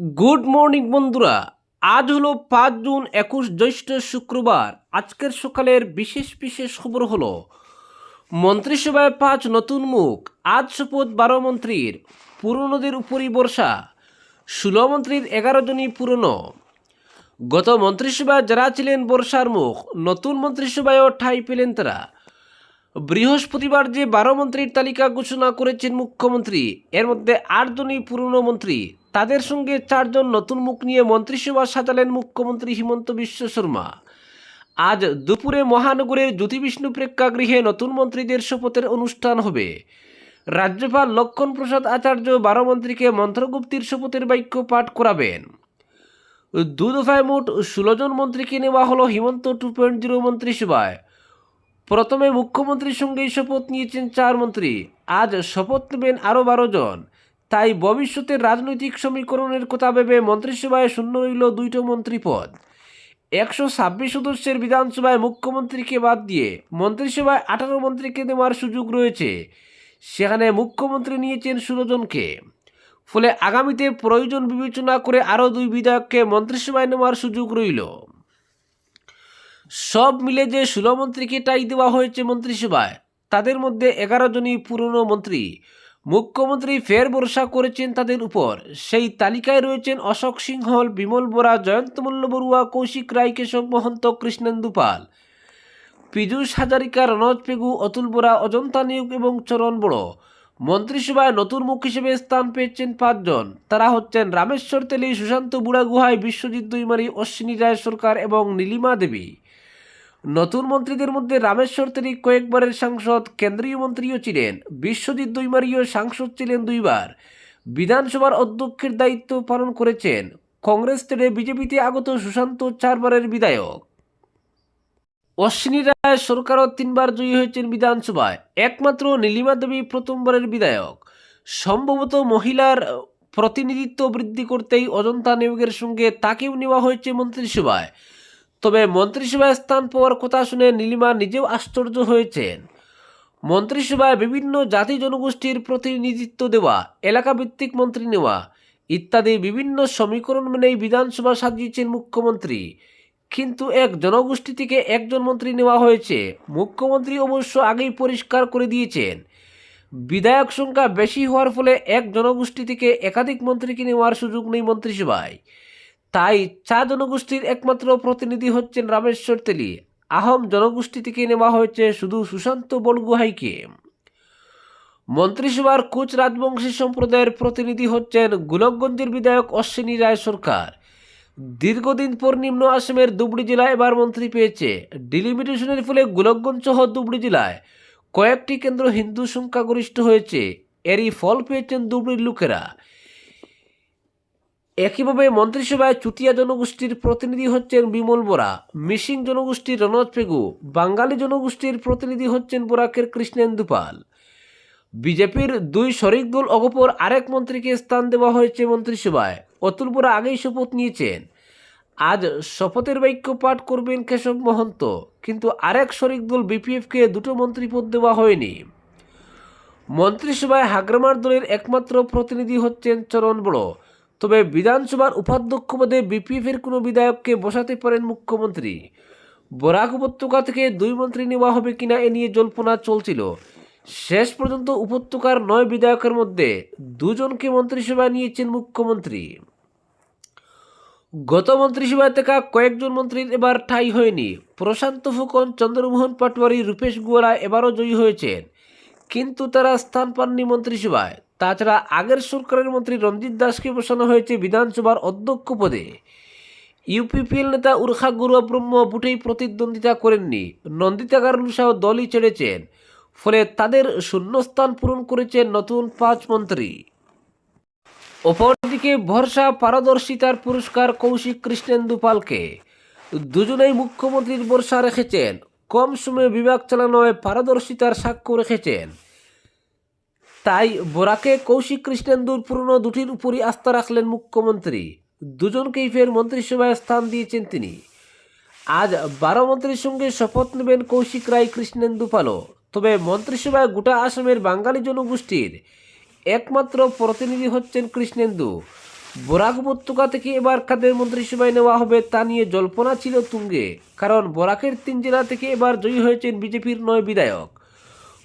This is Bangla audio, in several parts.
গুড মর্নিং বন্ধুরা। আজ হলো 5 জুন 21 জ্যৈষ্ঠ শুক্রবার। আজকের সকালের বিশেষ বিশেষ খবর হলো মন্ত্রিসভায় 5 নতুন মুখ, আজ শপথ 12 মন্ত্রীর, পুরনোদের উপরই বর্ষা, 16 মন্ত্রীর 11 জনই পুরনো। গত মন্ত্রিসভায় যারা ছিলেন বর্ষার মুখ, নতুন মন্ত্রিসভায়ও ঠাঁই পেলেন তারা। বৃহস্পতিবার যে 12 মন্ত্রীর তালিকা ঘোষণা করেছেন মুখ্যমন্ত্রী, এর মধ্যে 8 জনই পুরনো মন্ত্রী। তাদের সঙ্গে 4 জন নতুন মুখ নিয়ে মন্ত্রিসভা সাজালেন মুখ্যমন্ত্রী হিমন্ত বিশ্ব শর্মা। আজ দুপুরে মহানগরের জ্যোতিবিষ্ণু প্রেক্ষাগৃহে নতুন মন্ত্রীদের শপথের অনুষ্ঠান হবে। রাজ্যপাল লক্ষণ প্রসাদ আচার্য 12 মন্ত্রীকে মন্ত্রগুপ্তির শপথের বাক্য পাঠ করাবেন। দফায় মোট 16 জন মন্ত্রীকে নেওয়া হলো হিমন্ত 2.0 মন্ত্রিসভায়। প্রথমে মুখ্যমন্ত্রীর সঙ্গেই শপথ নিয়েছেন 4 মন্ত্রী, আজ শপথ নেবেন আরও 12 জন। তাই ভবিষ্যতের রাজনৈতিক সমীকরণের কথা ভেবে মন্ত্রিসভায় শূন্য রইল 2টো মন্ত্রীপদ। 126 সদস্যের বিধানসভায় মুখ্যমন্ত্রীকে বাদ দিয়ে মন্ত্রিসভায় 18 মন্ত্রীকে নেওয়ার সুযোগ রয়েছে। সেখানে মুখ্যমন্ত্রী নিয়েছেন 16 জনকে। ফলে আগামীতে প্রয়োজন বিবেচনা করে আরও 2 বিধায়ককে মন্ত্রিসভায় নেওয়ার সুযোগ রইল। সব মিলে যে 16 মন্ত্রীকে টাই দেওয়া হয়েছে মন্ত্রিসভায়, তাদের মধ্যে 11 জনই পুরনো মন্ত্রী। মুখ্যমন্ত্রী ফের ভরসা করেছেন তাদের উপর। সেই তালিকায় রয়েছেন অশোক সিংহল, বিমল বোরা, জয়ন্ত মল্ল বড়ুয়া, কৌশিক রায়, কেশব মহন্ত, কৃষ্ণেন্দু পাল, পীযূষ হাজারিকা, রনজ পেগু, অতুল বোরা, অজন্তা নিয়োগ এবং চরণ বড়। মন্ত্রিসভায় নতুন মুখ হিসেবে স্থান পেয়েছেন 5 জন। তারা হচ্ছেন রামেশ্বর তেলী, সুশান্ত বুড়াগুহাই, বিশ্বজিৎ দৈমারি, অশ্বিনী রায় সরকার এবং নীলিমা দেবী। নতুন মন্ত্রীদের মধ্যে রামেশ্বর তেলী কয়েকবারের সাংসদ, কেন্দ্রীয় মন্ত্রীও ছিলেন। বিশ্বজিৎ দৈমারিও সাংসদ ছিলেন 2 বার। বিধানসভার অধ্যক্ষের দায়িত্ব পালন করেছেন। কংগ্রেস ছেড়ে বিজেপিতে আগত সুশান্ত 4 বারের বিধায়ক। অশ্বিনী রায় সরকারও 3 বার জয়ী হয়েছেন বিধানসভায়। একমাত্র নীলিমা দেবী প্রথমবারের বিধায়ক। সম্ভবত মহিলার প্রতিনিধিত্ব বৃদ্ধি করতেই অজন্তা নিয়োগের সঙ্গে তাকেও নেওয়া হয়েছে মন্ত্রিসভায়। তবে মন্ত্রিসভায় স্থান পাওয়ার কথা শুনে নীলিমা নিজেও আশ্চর্য হয়েছেন। মন্ত্রিসভায় বিভিন্ন জাতি জনগোষ্ঠীর প্রতিনিধিত্ব দেওয়া, এলাকাভিত্তিক মন্ত্রী নেওয়া ইত্যাদি বিভিন্ন সমীকরণ মেনেই বিধানসভা সাজিয়েছেন মুখ্যমন্ত্রী। কিন্তু এক জনগোষ্ঠী থেকে একজন মন্ত্রী নেওয়া হয়েছে। মুখ্যমন্ত্রী অবশ্য আগেই পরিষ্কার করে দিয়েছেন, বিধায়ক সংখ্যা বেশি হওয়ার ফলে এক জনগোষ্ঠী থেকে একাধিক মন্ত্রীকে নেওয়ার সুযোগ নেই মন্ত্রিসভায়। তাই 4 জনগোষ্ঠীর একমাত্র প্রতিনিধি হচ্ছেন রামেশ্বর তেলী। আহোম জনগোষ্ঠী থেকে নেওয়া হয়েছে শুধু সুশান্ত বড়গুহাইকে। মন্ত্রিসভার কোচ রাজবংশী সম্প্রদায়ের প্রতিনিধি হচ্ছেন গোলকগঞ্জের বিধায়ক অশ্বিনী রায় সরকার। দীর্ঘদিন পর নিম্ন আসামের ধুবড়ী জেলা এবার মন্ত্রী পেয়েছে। ডিলিমিটেশনের ফলে গোলকগঞ্জ সহ ধুবড়ী জেলায় কয়েকটি কেন্দ্র হিন্দু সংখ্যাগরিষ্ঠ হয়েছে। এরই ফল পেয়েছেন ধুবড়ীর লোকেরা। একইভাবে মন্ত্রিসভায় চুটিয়া জনগোষ্ঠীর প্রতিনিধি হচ্ছেন বিমল বোরা, মিসিং জনগোষ্ঠীর রনজ পেগু, বাঙালি জনগোষ্ঠীর প্রতিনিধি হচ্ছেন বরাকের কৃষ্ণেন্দু পাল। বিজেপির 2 শরিক দল অগপর আরেক মন্ত্রীকে স্থান দেওয়া হয়েছে মন্ত্রিসভায়। অতুল বোরা আগেই শপথ নিয়েছেন। আজ শপথের বাক্য পাঠ করবেন কেশব মহন্ত। কিন্তু আরেক শরিক দল বিপিএফকে 2টো মন্ত্রীপদ দেওয়া হয়নি। মন্ত্রিসভায় হাগ্রামার দলের একমাত্র প্রতিনিধি হচ্ছেন চরণ বড়। তবে বিধানসভার উপাধ্যক্ষ পদে বিপিএফের কোনো বিধায়ককে বসাতে পারেন মুখ্যমন্ত্রী। বরাক উপত্যকা থেকে 2 মন্ত্রী নেওয়া হবে কিনা এ নিয়ে জল্পনা চলছিল। শেষ পর্যন্ত উপত্যকার 9 বিধায়কের মধ্যে 2 জনকে মন্ত্রিসভায় নিয়েছেন মুখ্যমন্ত্রী। গত মন্ত্রিসভায় থাকা কয়েকজন মন্ত্রীর এবার ঠাঁই হয়নি। প্রশান্ত ফুকন, চন্দ্রমোহন পাটোয়ারি, রূপেশ গুয়ারা এবারও জয়ী হয়েছেন, কিন্তু তারা স্থান পাননি মন্ত্রিসভায়। তাছাড়া আগের সরকারের মন্ত্রী রঞ্জিত দাসকে বসানো হয়েছে বিধানসভার অধ্যক্ষ পদে। ইউপিপিএল নেতা উর্খা গুরুয়া ব্রহ্ম বুটেই প্রতিদ্বন্দ্বিতা করেননি। নন্দিতা গারুলসাও দলই ছেড়েছেন। ফলে তাদের শূন্যস্থান পূরণ করেছেন নতুন 5 মন্ত্রী। অপরদিকে ভরসা পারদর্শিতার পুরস্কার কৌশিক কৃষ্ণেন্দু পালকে। দুজনেই মুখ্যমন্ত্রীর ভরসা রেখেছেন। কম সময়ে বিভাগ চালানোয় পারদর্শিতার সাক্ষ্য রেখেছেন। তাই বরাকে কৌশিক কৃষ্ণেন্দুর পুরনো 2টির উপরই আস্থা রাখলেন মুখ্যমন্ত্রী। দুজনকেই ফের মন্ত্রিসভায় স্থান দিয়েছেন তিনি। আজ 12 মন্ত্রীর সঙ্গে শপথ নেবেন কৌশিক রায়, কৃষ্ণেন্দু পালও। তবে মন্ত্রিসভায় গোটা আসামের বাঙালি জনগোষ্ঠীর একমাত্র প্রতিনিধি হচ্ছেন কৃষ্ণেন্দু। বরাক উপত্যকা থেকে এবার কাদের মন্ত্রিসভায় নেওয়া হবে তা নিয়ে জল্পনা ছিল তুঙ্গে, কারণ বরাকের 3 জেলা থেকে এবার জয়ী হয়েছেন বিজেপির 9 বিধায়ক।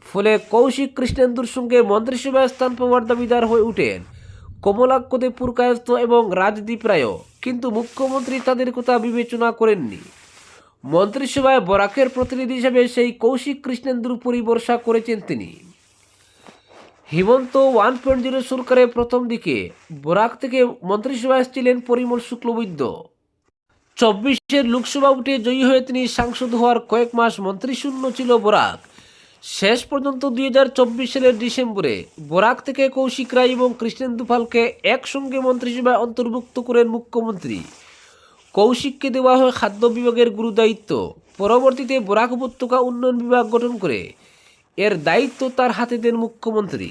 ফলে কৌশিক কৃষ্ণেন্দুর সঙ্গে মন্ত্রিসভায় স্থান পাওয়ার দাবিদার হয়ে ওঠেন কমলাক্ষ পুরকায়স্থ এবং রাজদীপ রায়ও, কিন্তু মুখ্যমন্ত্রী তাদের কথা বিবেচনা করেননি। মন্ত্রিসভায় বরাকের প্রতিনিধি হিসেবে সেই কৌশিক কৃষ্ণেন্দুর উপরই ভরসা করেছেন তিনি। হিমন্ত 1.0 সরকারের প্রথম দিকে বরাক থেকে মন্ত্রিসভায় এসেছিলেন পরিমল শুক্লবৈদ্য। 24-এর লোকসভা উঠে জয়ী হয়ে তিনি সাংসদ হওয়ার কয়েক মাস মন্ত্রিশূন্য ছিল বরাক। শেষ পর্যন্ত 2024 সালের ডিসেম্বরে বরাক থেকে কৌশিক রায় এবং কৃষ্ণেন্দু পালকে একসঙ্গে মন্ত্রিসভায় অন্তর্ভুক্ত করেন মুখ্যমন্ত্রী। কৌশিককে দেওয়া হয় খাদ্য বিভাগের গুরুদায়িত্ব। পরবর্তীতে বরাক উপত্যকা উন্নয়ন বিভাগ গঠন করে এর দায়িত্ব তার হাতে দেন মুখ্যমন্ত্রী।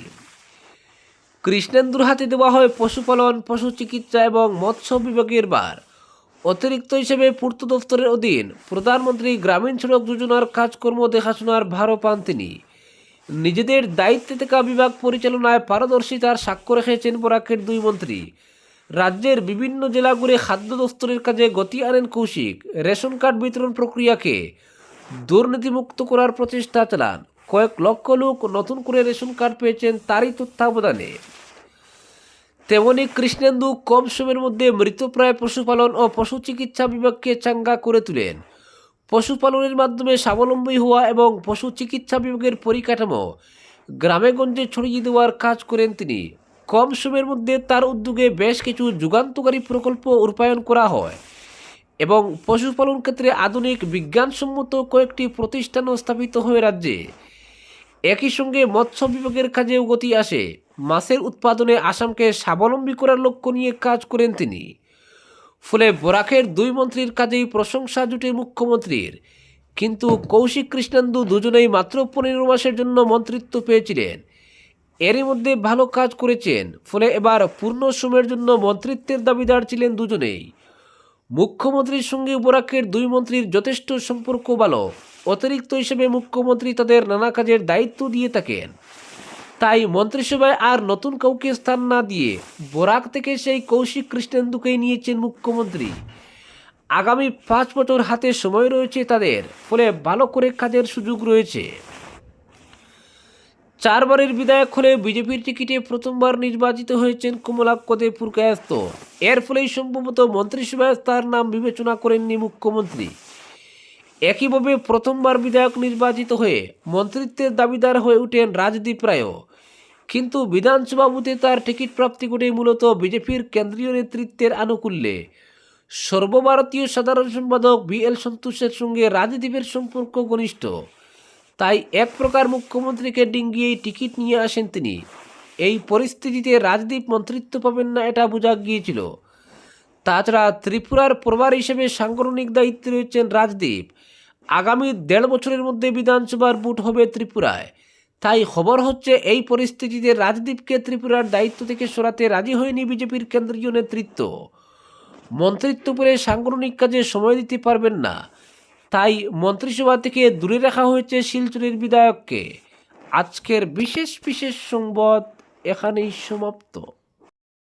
কৃষ্ণেন্দুর হাতে দেওয়া হয় পশুপালন, পশু চিকিৎসা এবং মৎস্য বিভাগের ভার। অতিরিক্ত হিসেবে পূর্ত দফতরের অধীন প্রধানমন্ত্রী গ্রামীণ সড়ক যোজনার কাজকর্ম দেখাশোনার ভারও পান তিনি। নিজেদের দায়িত্বে থাকা বিভাগ পরিচালনায় পারদর্শিতার সাক্ষ্য রেখেছেন বরাকের 2 মন্ত্রী। রাজ্যের বিভিন্ন জেলা ঘুরে খাদ্য দফতরের কাজে গতি আনেন কৌশিক। রেশন কার্ড বিতরণ প্রক্রিয়াকে দুর্নীতিমুক্ত করার প্রচেষ্টা চালান। কয়েক লক্ষ লোক নতুন করে রেশন কার্ড পেয়েছেন তারই তত্ত্বাবধানে। তেমনি কৃষ্ণেন্দু কম সময়ের মধ্যে মৃতপ্রায় পশুপালন ও পশু চিকিৎসা বিভাগকে চাঙ্গা করে তোলেন। পশুপালনের মাধ্যমে স্বাবলম্বী হওয়া এবং পশু চিকিৎসা বিভাগের পরিকাঠামো গ্রামে গঞ্জে ছড়িয়ে দেওয়ার কাজ করেন তিনি। কম সময়ের মধ্যে তার উদ্যোগে বেশ কিছু যুগান্তকারী প্রকল্প রূপায়ণ করা হয় এবং পশুপালন ক্ষেত্রে আধুনিক বিজ্ঞানসম্মত কয়েকটি প্রতিষ্ঠানও স্থাপিত হয় রাজ্যে। একই সঙ্গে মৎস্য বিভাগের কাজেও গতি আসে। মাছের উৎপাদনে আসামকে স্বাবলম্বী করার লক্ষ্য নিয়ে কাজ করেন তিনি। ফলে বরাকের 2 মন্ত্রীর কাজেই প্রশংসা জুটে মুখ্যমন্ত্রীর। কিন্তু কৌশিক কৃষ্ণেন্দু দুজনেই মাত্র 15 মাসের জন্য মন্ত্রিত্ব পেয়েছিলেন। এরই মধ্যে ভালো কাজ করেছেন। ফলে এবার পূর্ণ সময়ের জন্য মন্ত্রিত্বের দাবিদার ছিলেন দুজনেই। মুখ্যমন্ত্রীর সঙ্গে বরাকের 2 মন্ত্রীর যথেষ্ট সম্পর্ক ভালো। অতিরিক্ত হিসেবে মুখ্যমন্ত্রী তাদের নানা কাজের দায়িত্ব দিয়ে থাকেন। তাই মন্ত্রিসভায় আর নতুন কাউকে স্থান না দিয়ে বরাক থেকে সেই কৌশিক কৃষ্ণেন্দুকেই নিয়েছেন মুখ্যমন্ত্রী। আগামী 5 বছর হাতে সময় রয়েছে তাদের, ফলে ভালো করে কাজের সুযোগ রয়েছে। 4 বারের বিধায়ক হলে বিজেপির টিকিটে প্রথমবার নির্বাচিত হয়েছেন কমলাক্ষ পুরকায়স্থ। এর ফলেই সম্ভবত মন্ত্রিসভায় তার নাম বিবেচনা করেননি মুখ্যমন্ত্রী। একইভাবে প্রথমবার বিধায়ক নির্বাচিত হয়ে মন্ত্রিত্বের দাবিদার হয়ে ওঠেন রাজদীপ রায়ও। কিন্তু বিধানসভা বুথে তার টিকিট প্রাপ্তি ঘটে মূলত বিজেপির কেন্দ্রীয় নেতৃত্বের আনুকূল্যে। সর্বভারতীয় সাধারণ সম্পাদক BL সন্তোষের সঙ্গে রাজদীপের সম্পর্ক ঘনিষ্ঠ। তাই এক প্রকার মুখ্যমন্ত্রীকে ডিঙ্গিয়েই টিকিট নিয়ে আসেন তিনি। এই পরিস্থিতিতে রাজদীপ মন্ত্রিত্ব পাবেন না এটা বোঝা গিয়েছিল। তাছাড়া ত্রিপুরার প্রভার হিসেবে সাংগঠনিক দায়িত্বে রয়েছেন রাজদীপ। আগামী 1.5 বছরের মধ্যে বিধানসভার ভোট হবে ত্রিপুরায়। তাই খবর হচ্ছে এই পরিস্থিতিতে রাজদীপকে ত্রিপুরার দায়িত্ব থেকে সরাতে রাজি হয়নি বিজেপির কেন্দ্রীয় নেতৃত্ব। মন্ত্রিত্ব পেলে সাংগঠনিক কাজে সময় দিতে পারবেন না। তাই মন্ত্রিসভা থেকে দূরে রাখা হয়েছে শিলচরের বিধায়ককে। আজকের বিশেষ সংবাদ এখানেই সমাপ্ত।